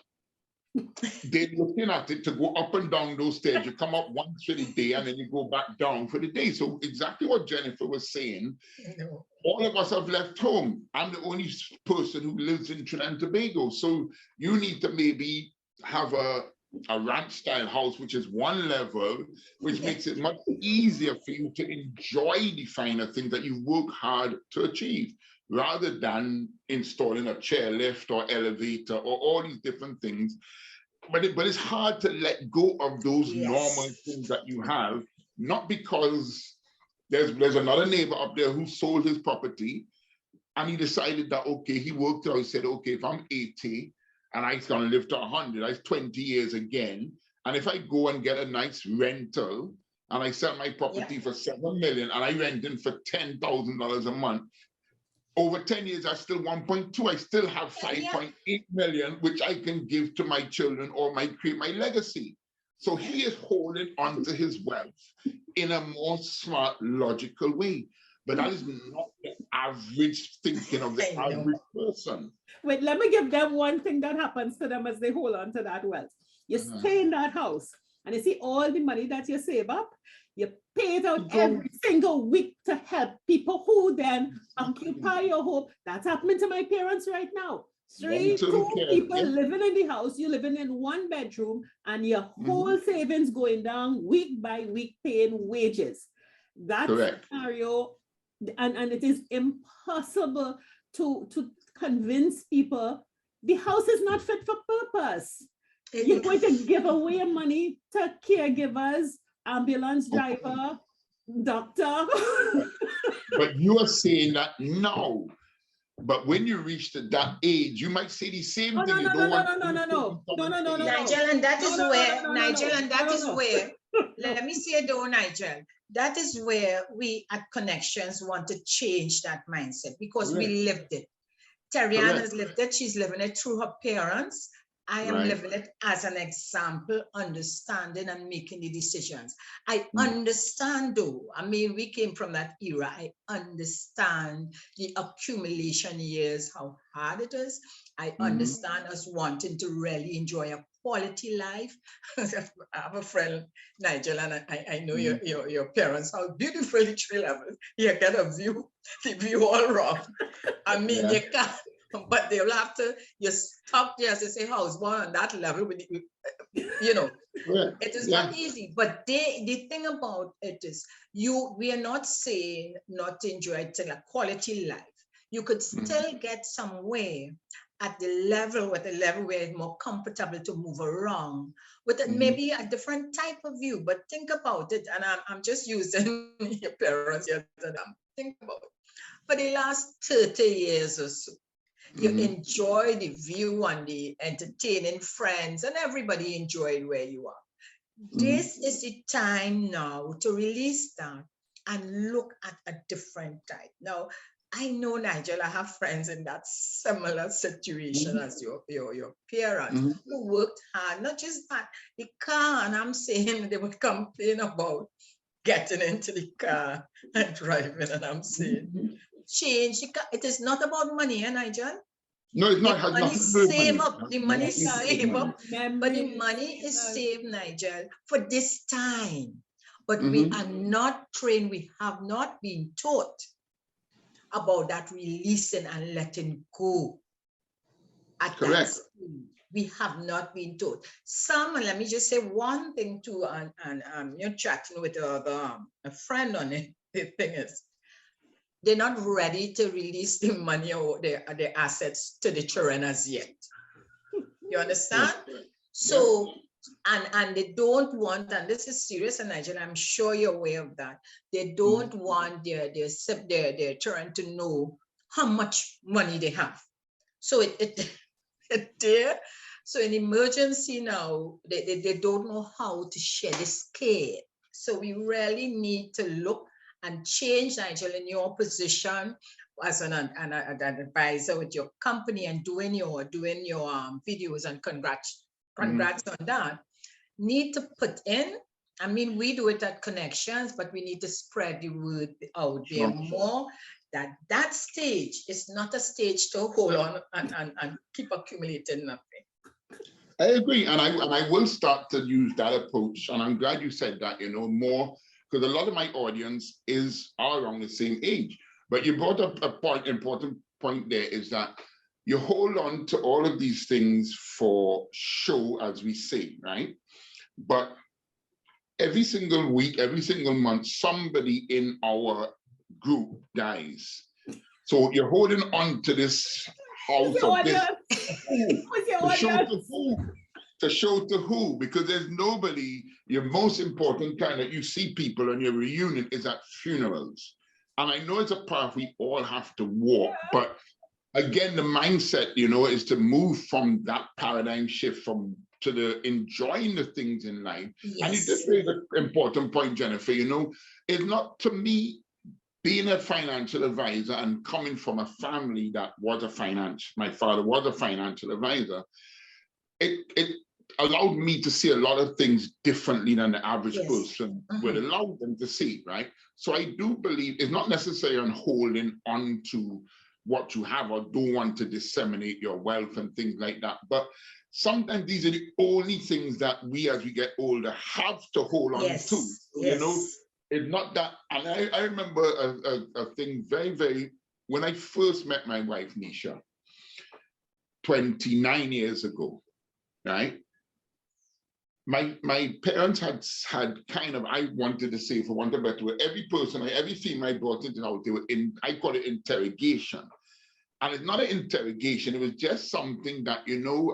they're looking at it to go up and down those stairs. You come up once for the day and then you go back down for the day. So exactly what Jennifer was saying, all of us have left home. I'm the only person who lives in Trinidad and Tobago. So you need to maybe have a ranch style house, which is one level, which makes it much easier for you to enjoy the finer things that you work hard to achieve, rather than installing a chairlift or elevator or all these different things. But it's hard to let go of those normal things that you have, not because there's another neighbor up there who sold his property and he decided that, okay, he worked out, he said, okay, if I'm 80 and I'm gonna live to 100, that's 20 years again. And if I go and get a nice rental and I sell my property for 7 million and I rent in for $10,000 a month, over 10 years, I still 1.2. I still have 5.8 million, which I can give to my children or create my legacy. So he is holding on to his wealth in a more smart, logical way. But that is not the average thinking of the average person. Wait, let me give them one thing that happens to them as they hold on to that wealth. You stay in that house and you see all the money that you save up, you pay it out every single week to help people who then occupy your home. That's happening to my parents right now. 2 people living in the house, you're living in 1 bedroom and your whole savings going down week by week paying wages. That scenario, and it is impossible to convince people the house is not fit for purpose. You're going to give away money to caregivers, ambulance driver, doctor. But you are saying that now. But when you reach to that age, you might say the same thing. No. Nigel, and that is where, Nigel, and that is where, let me say though, Nigel, that is where we at Connections want to change that mindset, because we lived it. Terrianne has lived it. She's living it through her parents. I am living it as an example, understanding and making the decisions. I understand though, I mean, we came from that era. I understand the accumulation years, how hard it is. I understand us wanting to really enjoy a quality life. I have a friend, Nigel, and I know your parents, how beautiful the tree level. You get a view, the view all wrong. I mean, you can't. But they'll have to, you stop there as they say housebound on that level, with you know, it is not easy. But the thing about it is, we are not saying not to enjoy a quality life. You could still get somewhere at the level where it's more comfortable to move around with maybe a different type of view. But think about it, and I'm just using your parents here. Think about it. For the last 30 years or so, you enjoy the view and the entertaining friends, and everybody enjoyed where you are. This is the time now to release that and look at a different type. Now, I know, Nigel, I have friends in that similar situation as your parents who worked hard. Not just that, the car, and I'm saying they would complain about getting into the car and driving, and I'm saying, change. It is not about money, Nigel. No, it's not. The money save up. The money save up. But the money is saved, Nigel, for this time. But we are not trained. We have not been taught about that releasing and letting go. Correct. We have not been taught. Let me just say one thing too, and you're chatting with a friend on it. The thing is, they're not ready to release the money or their assets to the children as yet. You understand? So, and they don't want, and this is serious in Nigeria, I'm sure you're aware of that. They don't want their children to know how much money they have. So so in emergency now, they don't know how to share the scale. So we really need to look and change, Nigel, in your position as an advisor with your company and doing your videos, and congrats on that. Need to put in I mean, we do it at Connections, but we need to spread the word out there Sure. more, that that stage is not a stage to hold on and keep accumulating nothing. I agree, and I will start to use that approach, and I'm glad you said that. More, because a lot of my audience are around the same age. But you brought up important point there, is that you hold on to all of these things for show, as we say, right? But every single week, every single month, somebody in our group dies. So you're holding on to this house of this to show to who? To show to who? Because there's nobody. Your most important time that you see people on your reunion is at funerals. And I know it's a path we all have to walk, but again, the mindset, is to move from that paradigm shift to the enjoying the things in life. Yes. And you did raise an important point, Jennifer. It's not, to me, being a financial advisor and coming from a family that was my father was a financial advisor, it allowed me to see a lot of things differently than the average person would allow them to see, right? So I do believe it's not necessarily on holding on to what you have or don't want to disseminate your wealth and things like that. But sometimes these are the only things that we, as we get older, have to hold on to. It's not that. And I remember a thing very, very, when I first met my wife, Nisha, 29 years ago, right? My parents had kind of, I wanted to say, for want of a better word, every female I brought into the house, they were I call it interrogation. And it's not an interrogation, it was just something that,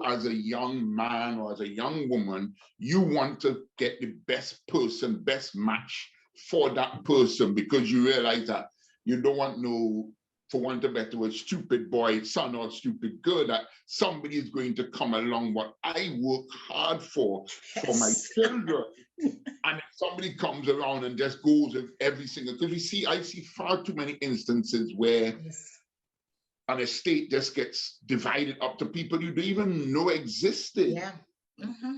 as a young man or as a young woman, you want to get the best person, best match for that person, because you realize that you don't want no, for want of a better word, stupid boy, son, or stupid girl, that somebody is going to come along what I work hard for my children. And if somebody comes around and just goes with every single, because I see far too many instances where an estate just gets divided up to people you don't even know existed. Yeah. Mm-hmm.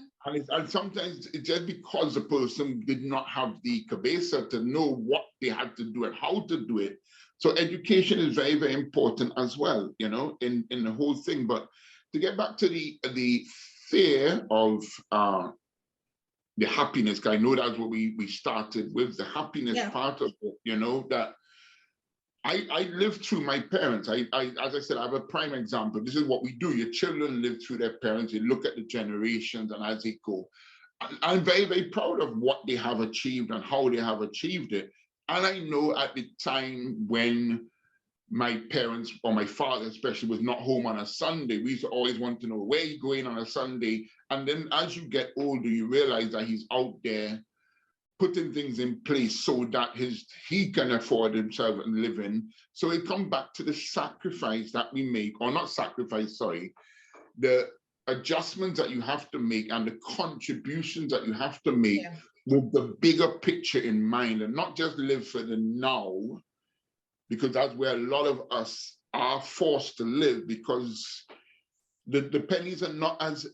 And sometimes it's just because the person did not have the cabeza to know what they had to do and how to do it. So education is very, very important as well, in the whole thing. But to get back to the fear of the happiness, I know that's what we started with, the happiness part of it, that I lived through my parents. As I said, I have a prime example. This is what we do. Your children live through their parents. You look at the generations and as they go. I'm very, very proud of what they have achieved and how they have achieved it. And I know at the time when my parents, or my father especially, was not home on a Sunday, we used to always want to know, where are you going on a Sunday? And then as you get older, you realize that he's out there putting things in place so that he can afford himself and live in. So it comes back to the sacrifice that we make, or not sacrifice, sorry, the adjustments that you have to make and the contributions that you have to make with the bigger picture in mind, and not just live for the now, because that's where a lot of us are forced to live, because the pennies are not as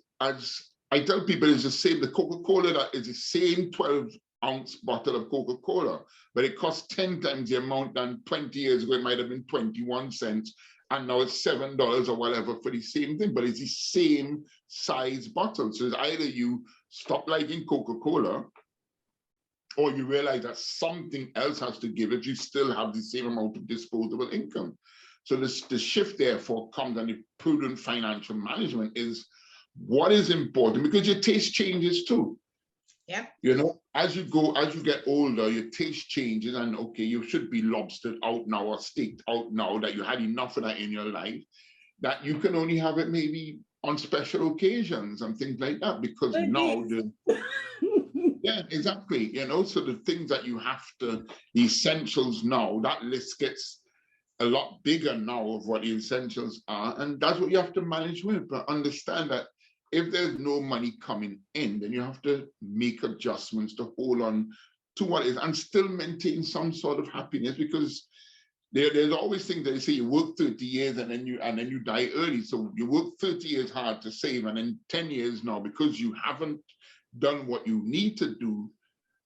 I tell people, it's the same, the Coca-Cola that is the same 12-ounce bottle of Coca-Cola, but it costs 10 times the amount than 20 years ago. It might have been 21 cents, and now it's $7 or whatever for the same thing, but it's the same size bottle. So it's either you stop liking Coca-Cola, or you realize that something else has to give if you still have the same amount of disposable income. So the shift therefore comes, and the prudent financial management is what is important, because your taste changes too. Yeah. As you get older, your taste changes, and okay, you should be lobstered out now or steaked out now, that you had enough of that in your life, that you can only have it maybe on special occasions and things like that, because now yeah, exactly. So the things that you have to, the essentials now, that list gets a lot bigger now of what the essentials are, and that's what you have to manage with. But understand that if there's no money coming in, then you have to make adjustments to hold on to what is and still maintain some sort of happiness, because there's always things that they say, you work 30 years and then you die early. So you work 30 years hard to save, and in 10 years now, because you haven't done what you need to do,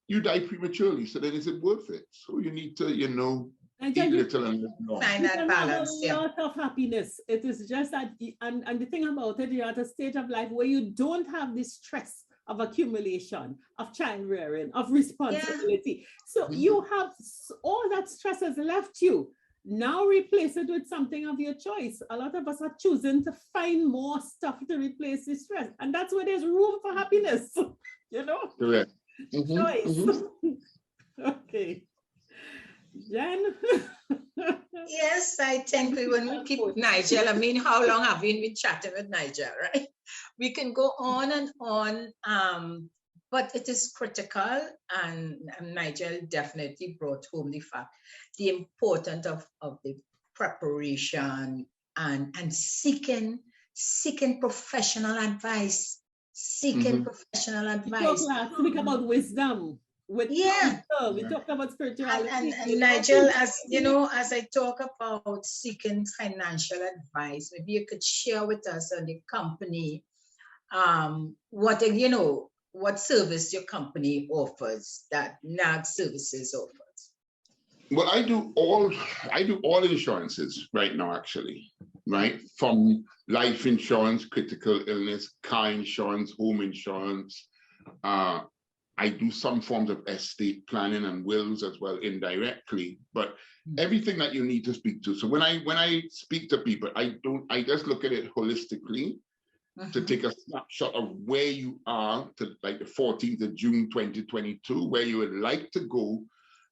you die prematurely. So then is it worth it? So you need to, you know, And eat you little and live long. Find you that can have balance. a Yeah. lot of happiness. It is just that, and the thing about it, you're at a stage of life where you don't have the stress of accumulation, of child rearing, of responsibility. So you have all that stress has left you. Now replace it with something of your choice. A lot of us are choosing to find more stuff to replace the stress. And that's where there's room for happiness, you know? Correct. Choice. Okay. Jen? Yes, I think we will keep Nigel. I mean, how long have we been chatting with Nigel, right? We can go on and on, but it is critical, and Nigel definitely brought home the fact, the importance of the preparation and seeking professional advice, professional We talked advice. last week about wisdom. With Yeah. we talked about spirituality. And Nigel, as you know, as I talk about seeking financial advice, maybe you could share with us on the company, what you know, what service your company offers that NAG Services offers. Well, I do all insurances right now, actually, right? From life insurance, critical illness, car insurance, home insurance. I do some forms of estate planning and wills as well, indirectly, but everything that you need to speak to. So when I speak to people, I just look at it holistically to take a snapshot of where you are to like the 14th of June, 2022, where you would like to go.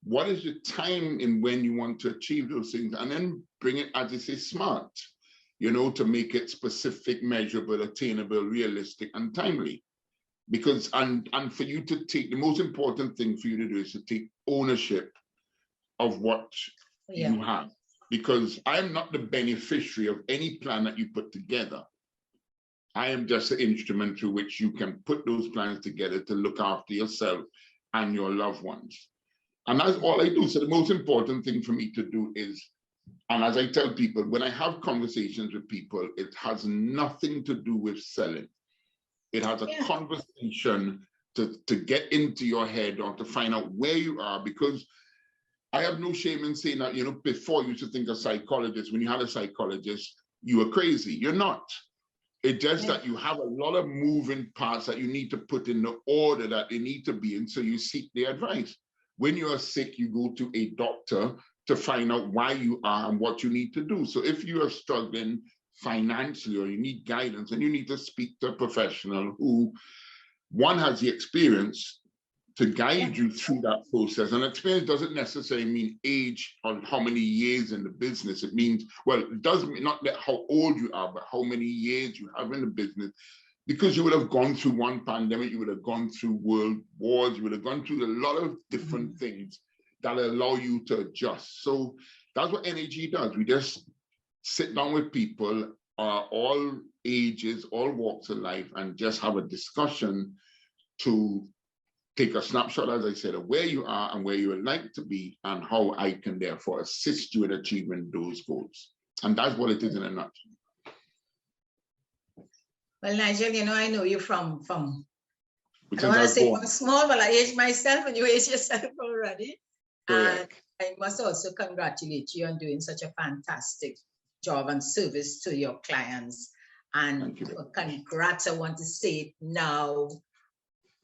What is your time in when you want to achieve those things? And then bring it, as they say, smart, you know, to make it specific, measurable, attainable, realistic, and timely. Because, and for you to take, the most important thing for you to do is to take ownership of what you have. Because I'm not the beneficiary of any plan that you put together. I am just the instrument through which you can put those plans together to look after yourself and your loved ones. And that's all I do. So the most important thing for me to do is, and as I tell people, when I have conversations with people, it has nothing to do with selling. It has a conversation to get into your head or to find out where you are, because I have no shame in saying that, you know, before you used to think a psychologist, when you had a psychologist, you were crazy. You're not. It's just that you have a lot of moving parts that you need to put in the order that they need to be in, so you seek their advice. When you are sick, you go to a doctor to find out why you are and what you need to do. So if you are struggling financially or you need guidance, and you need to speak to a professional who, one, has the experience to guide you through that process. And experience doesn't necessarily mean age or how many years in the business. It means, well, it doesn't mean not that how old you are, but how many years you have in the business. Because you would have gone through one pandemic, you would have gone through world wars, you would have gone through a lot of different things that allow you to adjust. So that's what NAG does. We just sit down with people, all ages, all walks of life, and just have a discussion to take a snapshot, as I said, of where you are and where you would like to be, and how I can therefore assist you in achieving those goals. And that's what it is in a nutshell. Well, Nigel, you know, I know you from I Because don't want to say born. from small, but I age myself and you age yourself already. Correct. And I must also congratulate you on doing such a fantastic job and service to your clients. And congrats, I want to say it now,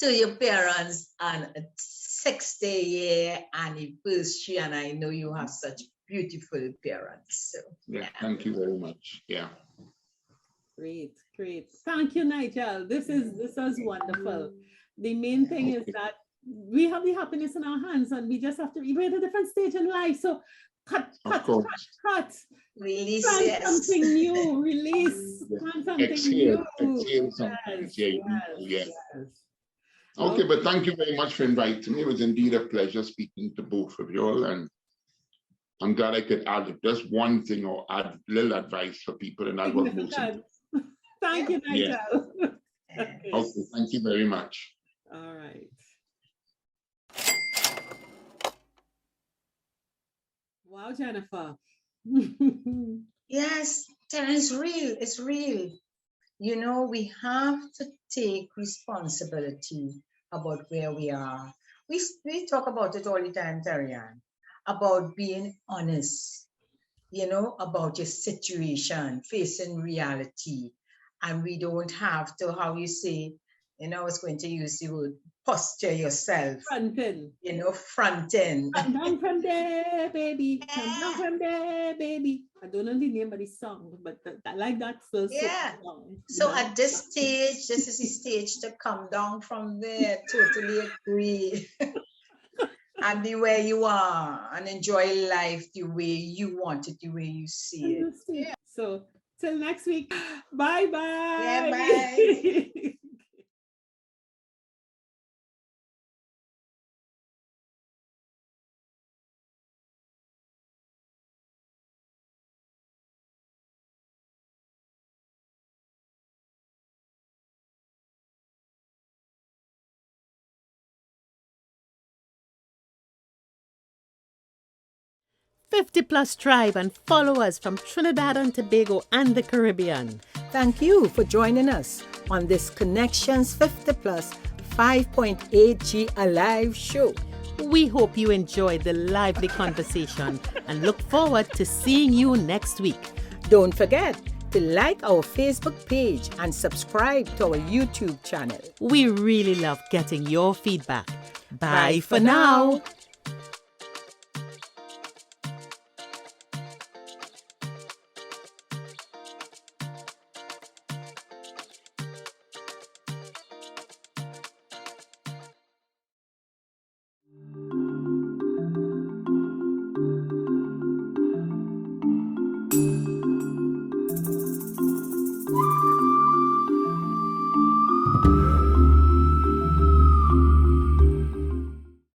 to your parents on a 60-year anniversary. And I know you have such beautiful parents. So, yeah, thank you very much. Yeah. Great, great. Thank you, Nigel. This was wonderful. The main thing is that we have the happiness in our hands, and we just have to, we're at a different stage in life. So cut. Release, find something new, release, find something Exhale new. sometimes. Yes. Okay, but thank you very much for inviting me. It was indeed a pleasure speaking to both of you all, and I'm glad I could add just one thing or add little advice for people, and that was most important. Thank you, Nigel. Okay, thank you very much. All right. Wow, Jennifer. Yes, it's real. It's real. You know, we have to take responsibility about where we are. we talk about it all the time, Tarian, about being honest, about your situation, facing reality. And we don't have to, how you say, I was going to use the word posture yourself, Frontin. fronting. Come down from there, baby. Come down from there, baby. I don't know the name of the song, but I like that first Yeah. song. So at this stage, this is the stage to come down from there. Totally agree. And be where you are and enjoy life the way you want it, the way you see it. Yeah. So till next week. Bye bye. Yeah, bye. #50 Plus Tribe and follow us from Trinidad and Tobago and the Caribbean. Thank you for joining us on this Connections 50 Plus 5.8G Alive show. We hope you enjoyed the lively conversation and look forward to seeing you next week. Don't forget to like our Facebook page and subscribe to our YouTube channel. We really love getting your feedback. Bye for now.